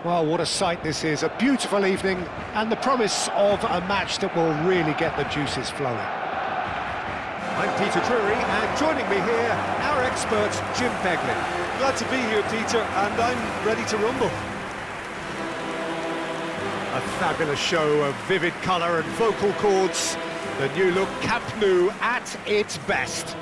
Well, what a sight this is, a beautiful evening and the promise of a match that will really get the juices flowing. I'm Peter Drury, and joining me here, our expert, Jim Beglin. Glad to be here, Peter, and I'm ready to rumble. A fabulous show of vivid colour and vocal cords. The new look Camp Nou at its best.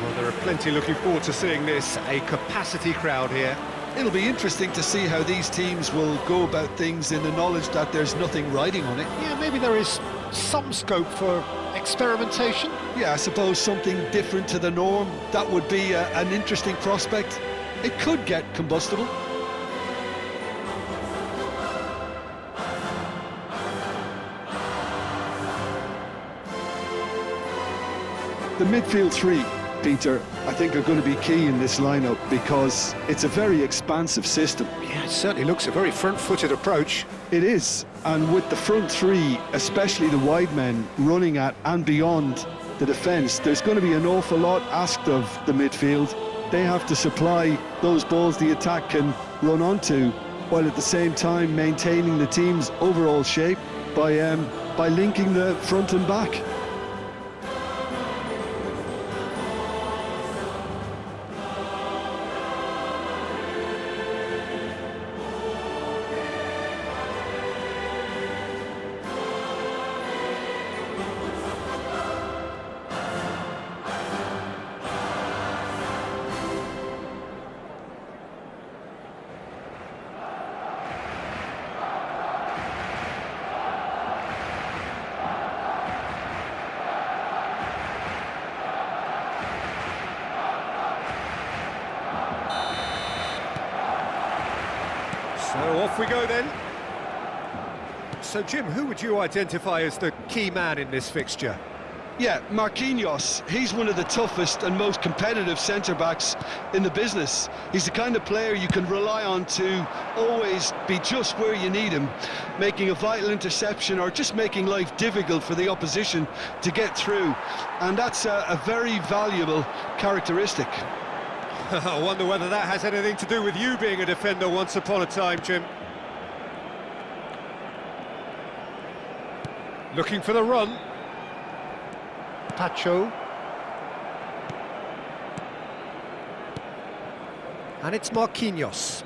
Well, there are plenty looking forward to seeing this. A capacity crowd here. It'll be interesting to see how these teams will go about things in the knowledge that there's nothing riding on it. Yeah, maybe there is some scope for experimentation. Yeah, I suppose something different to the norm. That would be an interesting prospect. It could get combustible. The midfield three, Peter, I think are going to be key in this lineup because it's a very expansive system. Yeah, it certainly looks a very front-footed approach. It is, and with the front three, especially the wide men, running at and beyond the defence, there's going to be an awful lot asked of the midfield. They have to supply those balls the attack can run onto, while at the same time maintaining the team's overall shape by linking the front and back. So off we go then. So Jim, who would you identify as the key man in this fixture? Yeah, Marquinhos, he's one of the toughest and most competitive centre-backs in the business. He's the kind of player you can rely on to always be just where you need him, making a vital interception or just making life difficult for the opposition to get through. And that's a very valuable characteristic. I wonder whether that has anything to do with you being a defender once upon a time, Jim. Looking for the run. Pacho. And it's Marquinhos.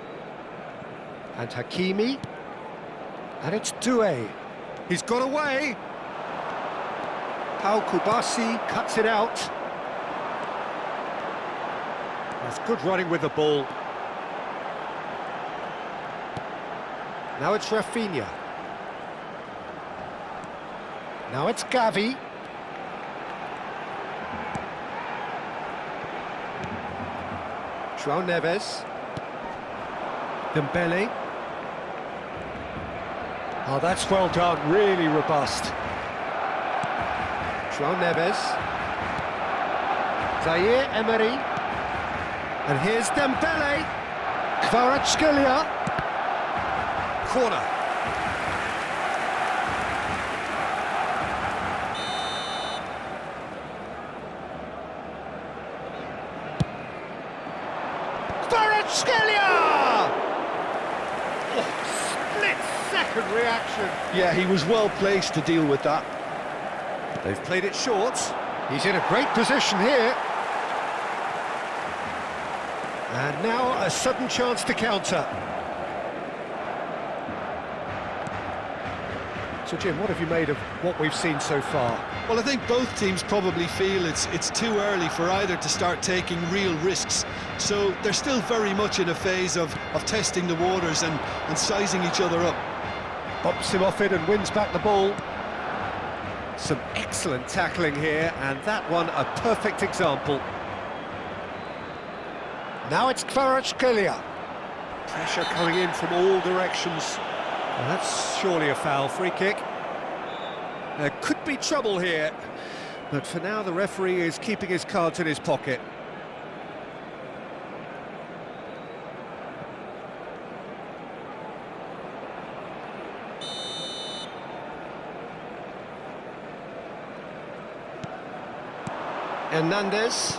And Hakimi. And it's Doué. He's got away. Pau Kubasi cuts it out. That's good running with the ball. Now it's Rafinha. Now it's Gavi. João Neves. Dembele. Oh, that's well done, really robust. João Neves. Zaire Emery. And here's Dembele. Kvaratskhelia. Corner. Kvaratskhelia! Oh, split-second reaction. Yeah, he was well placed to deal with that. They've played it short. He's in a great position here. And now a sudden chance to counter. So Jim, what have you made of what we've seen so far? Well, I think both teams probably feel it's too early for either to start taking real risks. So they're still very much in a phase of testing the waters and sizing each other up. Bumps him off it and wins back the ball. Some excellent tackling here, and that one a perfect example. Now it's Kvaratskhelia. Pressure coming in from all directions. Well, that's surely a foul. Free kick. There could be trouble here, but for now the referee is keeping his cards in his pocket. Hernandez.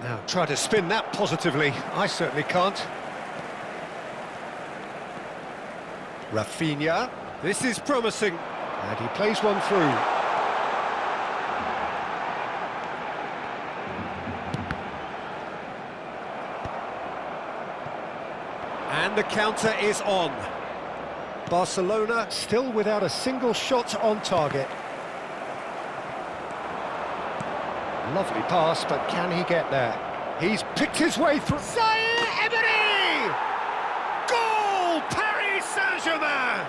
Now try to spin that positively. I certainly can't. Rafinha. This is promising. And he plays one through. And the counter is on. Barcelona still without a single shot on target. Lovely pass, but can he get there? He's picked his way through. Zaire Emery! Goal! Paris Saint-Germain!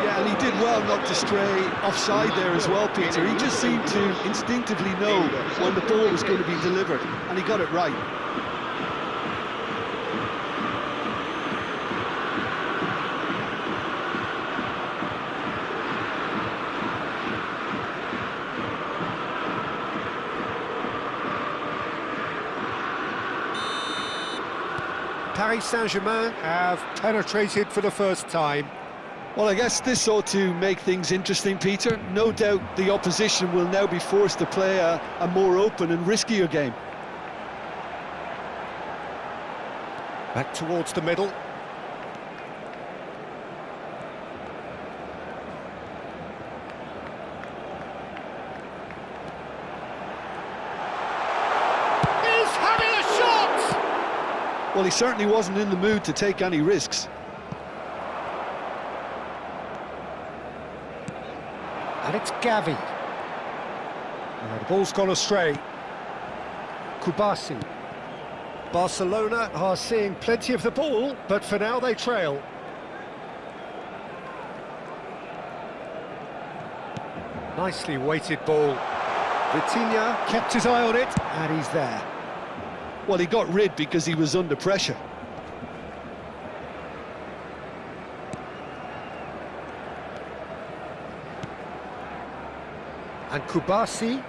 Yeah, and he did well not to stray offside there as well, Peter. He just seemed to instinctively know when the ball was going to be delivered, and he got it right. Paris Saint-Germain have penetrated for the first time. Well, I guess this ought to make things interesting, Peter. No doubt the opposition will now be forced to play a more open and riskier game. Back towards the middle. He's having a shot! Well, he certainly wasn't in the mood to take any risks. And it's Gavi. The ball's gone astray. Kubasi. Barcelona are seeing plenty of the ball, but for now they trail. Nicely weighted ball. Vitinha kept his eye on it, and he's there. Well, he got rid because he was under pressure. And Kubasi.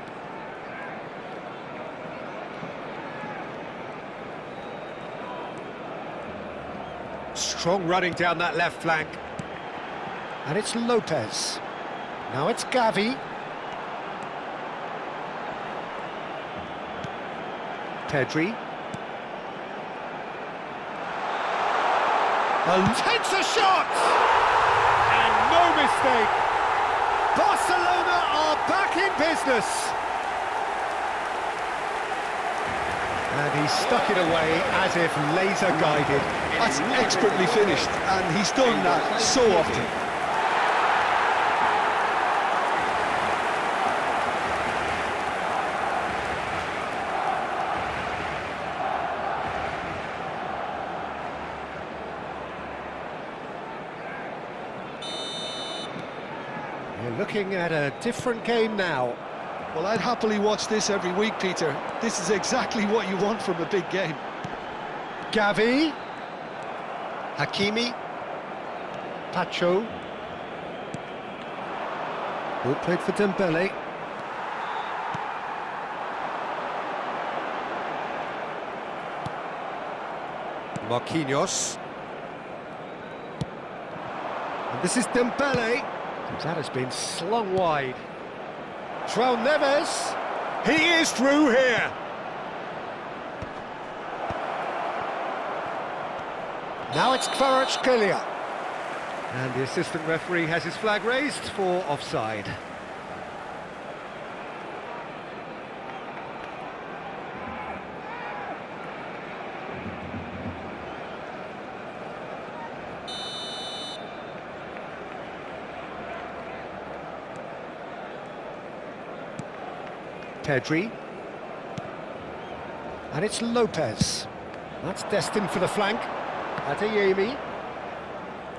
Strong running down that left flank. And it's Lopez. Now it's Gavi. Pedri. Takes a shot! And no mistake! Barcelona are back in business! And he stuck it away as if laser-guided. That's expertly finished, and he's done that so often. You're looking at a different game now. Well, I'd happily watch this every week, Peter. This is exactly what you want from a big game. Gavi. Hakimi. Pacho. Ball played for Dembele. Marquinhos. And this is Dembele. That has been slung wide. João Neves. He is through here. Now it's Kvaratskhelia. And the assistant referee has his flag raised for offside. Pedri. And it's Lopez. That's destined for the flank. Adeyemi.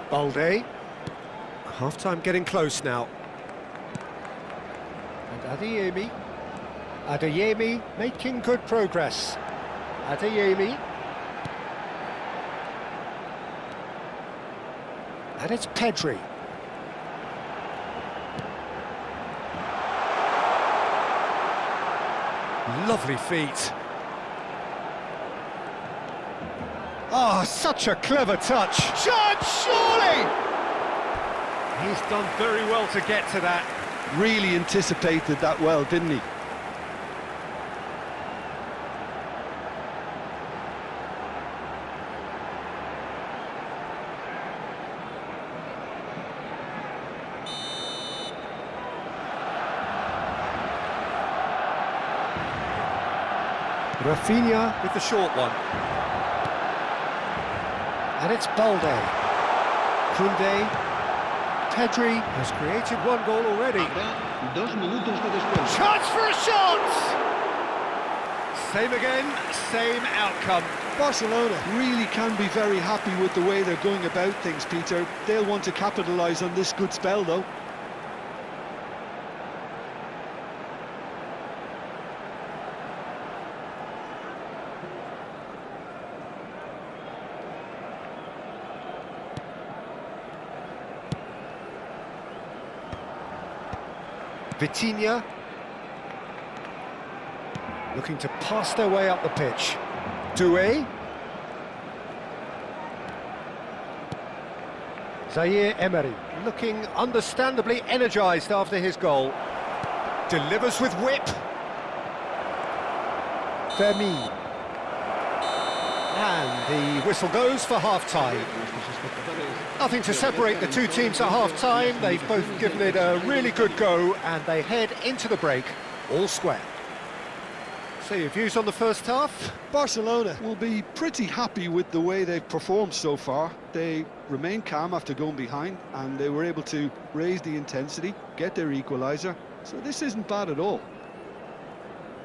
Balde. Half-time getting close now. And Adeyemi. Adeyemi making good progress. Adeyemi. And it's Pedri. Lovely feet. Oh, such a clever touch. Shot, surely! He's done very well to get to that. really anticipated that well, didn't he? Rafinha with the short one. And it's Balde. Koundé. Pedri has created one goal already. Habrá 2 minutos de descuento. Chance for a shot! Same again, same outcome. Barcelona really can be very happy with the way they're going about things, Peter. They'll want to capitalise on this good spell, though. Vitinha looking to pass their way up the pitch. Doué. Zaire Emery looking understandably energised after his goal. Delivers with whip. Fermin. And the whistle goes for half-time. Nothing to separate the two teams at half-time. They've both given it a really good go, and they head into the break all square. So your views on the first half? Barcelona will be pretty happy with the way they've performed so far. They remained calm after going behind, and they were able to raise the intensity, get their equaliser. So this isn't bad at all.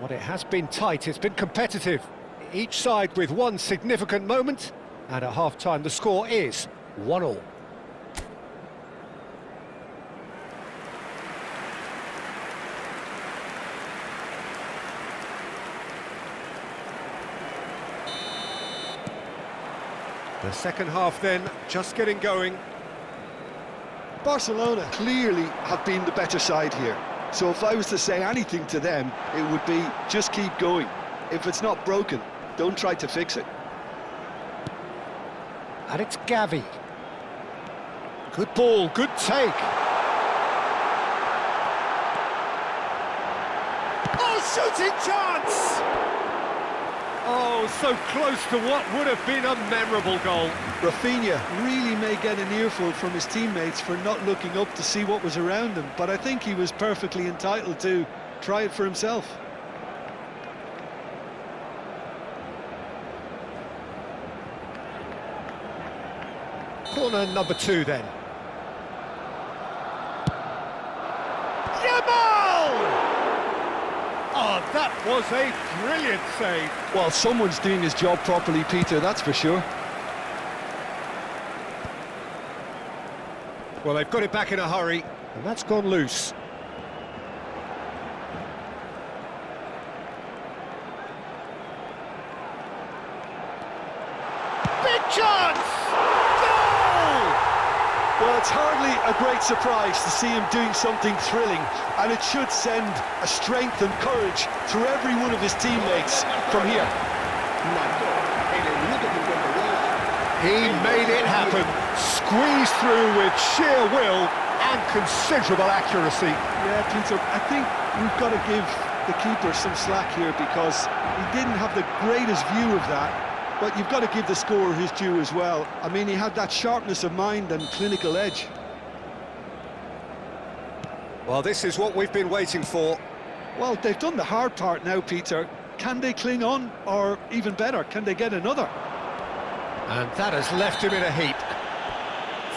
Well, it has been tight, it's been competitive. Each side with one significant moment, and at half-time the score is 1-1. The second half then, just getting going. Barcelona clearly have been the better side here. So if I was to say anything to them, it would be just keep going. If it's not broken, don't try to fix it. And it's Gavi. Good ball, good take. Oh, shooting chance! Oh, so close to what would have been a memorable goal. Rafinha really may get an earful from his teammates for not looking up to see what was around him, but I think he was perfectly entitled to try it for himself. Corner number 2 then. Yamal! Oh, that was a brilliant save. Well, someone's doing his job properly, Peter, that's for sure. Well, they've got it back in a hurry, and that's gone loose. Big chance! Well, it's hardly a great surprise to see him doing something thrilling, and it should send a strength and courage through every one of his teammates from here. He made it happen, squeezed through with sheer will and considerable accuracy. Yeah, Peter, I think we've got to give the keeper some slack here because he didn't have the greatest view of that. But you've got to give the scorer his due as well. I mean, he had that sharpness of mind and clinical edge. Well, this is what we've been waiting for. Well, they've done the hard part now, Peter. Can they cling on? Or even better, can they get another? And that has left him in a heap.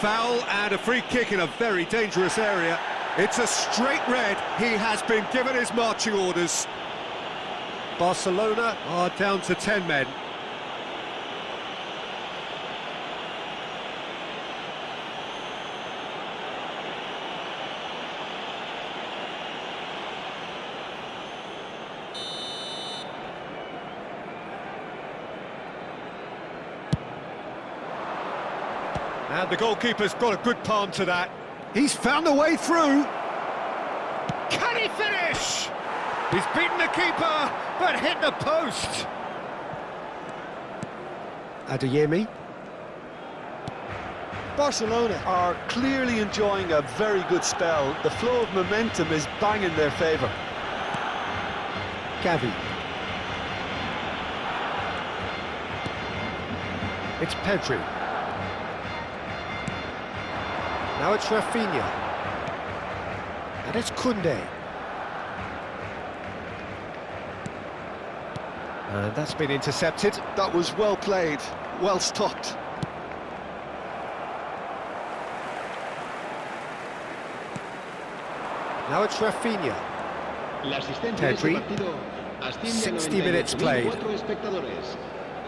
Foul and a free kick in a very dangerous area. It's a straight red. He has been given his marching orders. Barcelona are down to 10 men. And the goalkeeper's got a good palm to that. He's found a way through. Can he finish? He's beaten the keeper, but hit the post. Adeyemi. Barcelona are clearly enjoying a very good spell. The flow of momentum is bang in their favour. Gavi. It's Pedri. Now it's Rafinha. And it's Koundé. And that's been intercepted. That was well played, well stopped. Now it's Rafinha. Pedri. 60 minutes played.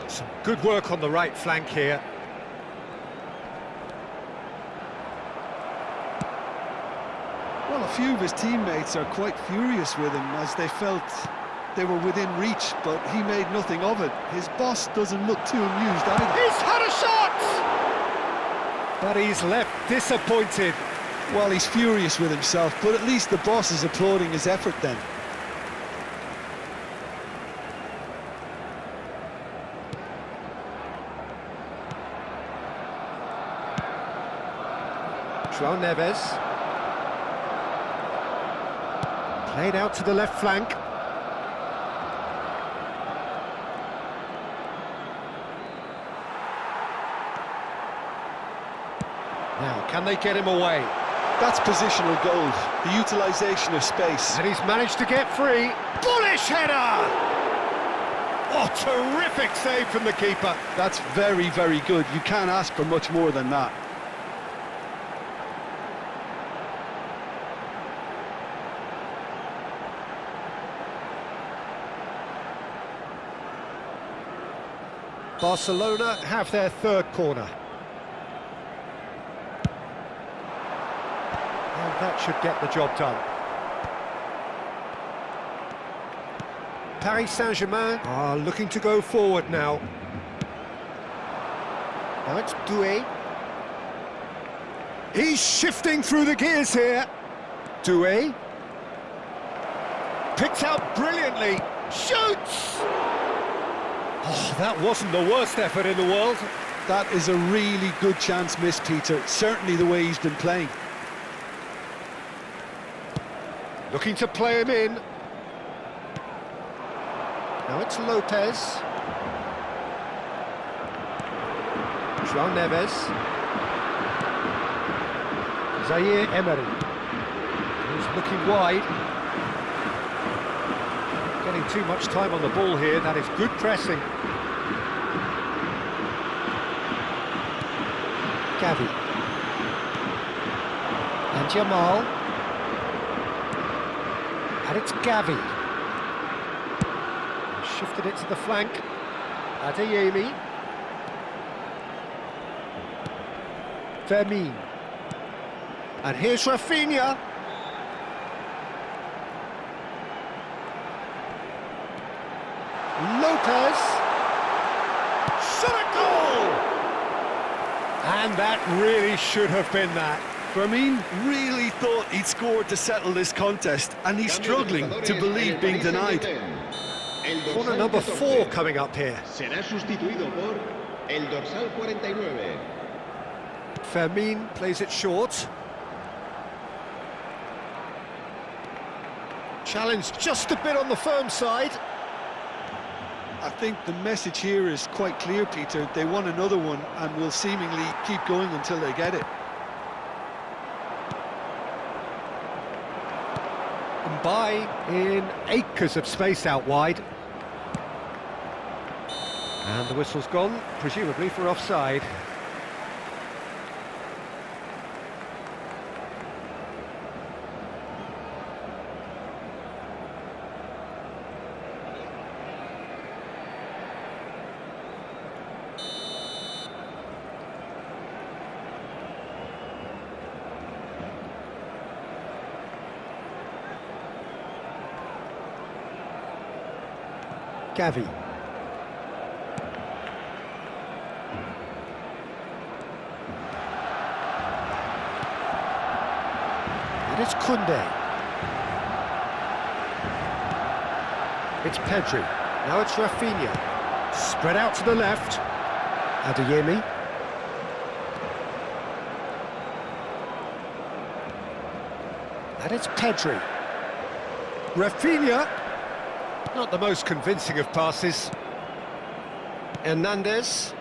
Some good work on the right flank here. Well, a few of his teammates are quite furious with him as they felt they were within reach, but he made nothing of it. His boss doesn't look too amused either. He's had a shot! But he's left disappointed. Well, he's furious with himself, but at least the boss is applauding his effort then. João Neves. Played out to the left flank. Now, can they get him away? That's positional gold, the utilisation of space. And he's managed to get free. Bullish header! Oh, terrific save from the keeper. That's very, very good. You can't ask for much more than that. Barcelona have their third corner. And that should get the job done. Paris Saint-Germain are looking to go forward now. Now it's Doué. He's shifting through the gears here. Doué. Picked out brilliantly. Shoots! Oh, that wasn't the worst effort in the world. That is a really good chance missed, Peter. Certainly the way he's been playing. Looking to play him in. Now it's Lopez. João Neves. Zaire Emery. He's looking wide. Getting too much time on the ball here. That is good pressing. Gavi. And Jamal. And it's Gavi. Shifted it to the flank. Adeyemi. Fermin. And here's Rafinha. Lopez. Shot a goal! And that really should have been that. Fermin really thought he'd scored to settle this contest, and he's struggling to believe being denied. Corner number 4 coming up here. Será sustituido por el dorsal 49. Fermin plays it short. Challenge just a bit on the firm side. I think the message here is quite clear, Peter. They want another one and will seemingly keep going until they get it. By in acres of space out wide. And the whistle's gone, presumably for offside. Gavi. And it's Koundé. It's Pedri. Now it's Rafinha. Spread out to the left. Adeyemi. And it's Pedri. Rafinha. Not the most convincing of passes. Hernandez.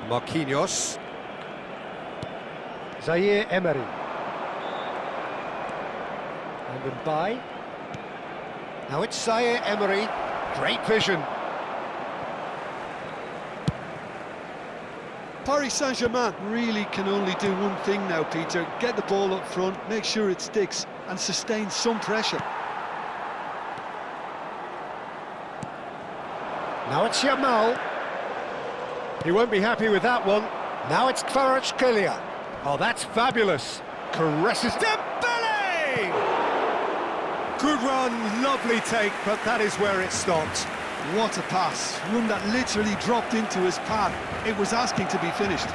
Marquinhos. Zaire Emery. And Mbaye. Now it's Zaire Emery. Great vision. Paris Saint-Germain really can only do one thing now, Peter. Get the ball up front, make sure it sticks, and sustain some pressure. Now it's Yamal. He won't be happy with that one. Now it's Kvaratskhelia. Oh, that's fabulous. Caresses Dembele! Good run, lovely take, but that is where it stopped. What a pass, one that literally dropped into his path. It was asking to be finished.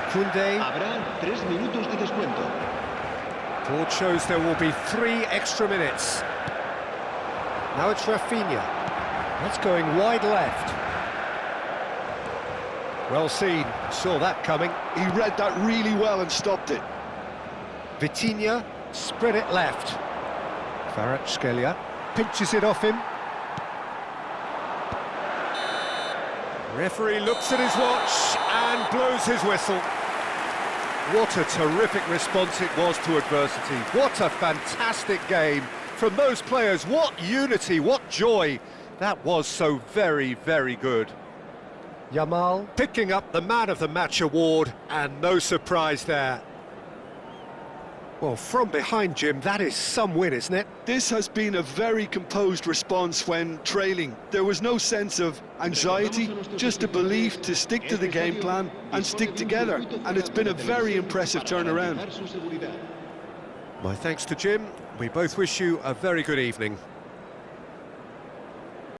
Koundé. Habrá 3 minutos de descuento. Board shows there will be 3 extra minutes. Now it's Rafinha. That's going wide left. Well seen, saw that coming. He read that really well and stopped it. Vitinha, spread it left. Kvaratskhelia pinches it off him. Referee looks at his watch and blows his whistle. What a terrific response it was to adversity. What a fantastic game from those players. What unity, what joy. That was so very, very good. Yamal picking up the Man of the Match award, and no surprise there. Well, from behind, Jim, that is some win, isn't it? This has been a very composed response when trailing. There was no sense of anxiety, just a belief to stick to the game plan and stick together. And it's been a very impressive turnaround. My thanks to Jim. We both wish you a very good evening.